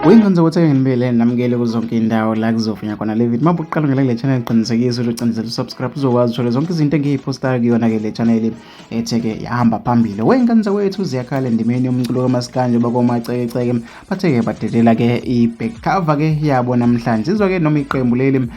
Wengikwenza ukuthi nginibele namukele kuzonke indawo la kuzofinya khona le video. Mabwe uqala ngale channel qinisekisa ukuthi ucindezela subscribe uzokwazi ukuthola zonke izinto engiyipostayo kuyona ke le channel etheke yahamba phambili. Wengikwenza wethu ziyakhala endimeni yomculo kaMaskandi bakomacekeceke batheke badelela ke i-back cover ke yabo namhlanje. Izwa ke noma iqembu leli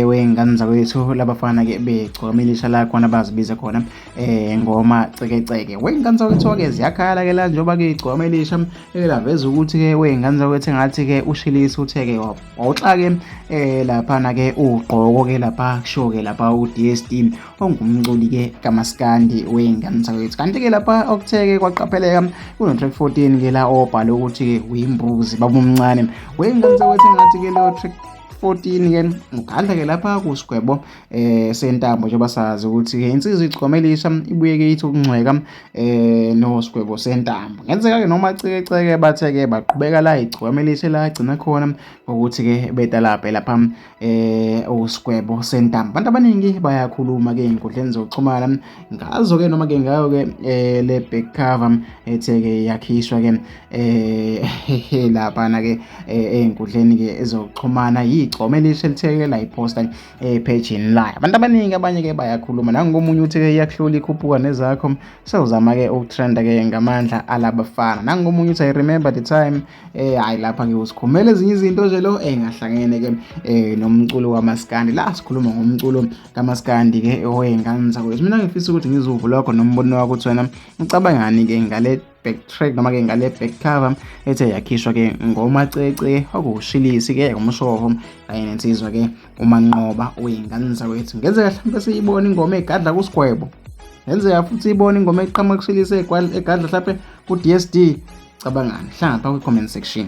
wengikwenza wethu labafana ke begcokamilisha la khona bazibiza khona ngomacekeceke. Wengikwenza wethu ke ziyakhala ke la njoba ke igcokamilisha elaveza ukuthi ke wengikwenza wethu ngathi ke ushilisi utheke wawuxa ke lapha ke ugqoko ke lapha kusho ke lapha uDSD ongumculi ke kaMaskandi wengikwenza wethu. Kanti ke lapha okutheke kwaqapheleka kuno track 14 ke la obhala ukuthi ke uyimbuzi babumncane. Wengikwenza wethu ngathi ke lo track 14 ke ugadla ke lapha ku Sgwebo sentambo njengoba sazi ukuthi ke insizwa igcomelisha ibuye ke ithi ukungcweka no Sgwebo sentambo. Ngenzeka ke noma Cekeceke bathe ke baqhubeka la igcomelisha la agcina khona ukuthi ke betalaphe lapha uSgwebo sentambo. Abantu abaningi bayakhuluma ke inkundleni zokuxhumana ngazo ke noma ke ngayo ke le back cover etheke yakhishwa ke lapha na ke einkundleni ke ezokuxhumana igcomelisha litheke la iposta page la. Abantu abaningi abanye ke bayakhuluma nangomunye uthi ke iyakhlola ikhuphuka nezakho sewuzama ke ukutrenda ke ngamandla alabafana. Nangomunye uthi I remember the time hayi lapha ke usikhumela ezinye izinto nje lo engahlangene ke nomculo kaMaskandi. La sikhuluma ngomculo kaMaskandi ke owengikwenza wethu. Mina ngifisa ukuthi ngizuvula lokho nombono wakho uthi wena ucabangani ke ngale backtrack noma ke ngale back cover ethe yakhishwa ke ngomacece okushilisi ke ngomshoho kanye nensizwa ke umanqoba oyingane wethu. Ngenzeka mhlawumbe siyibona ingoma egadla kuSgwebo, ngenzeka futhi siyibona ingoma eqhamuka kushilise egadla mhlawumbe ku DSD. Cabangani? Hlanga pha ku comment section.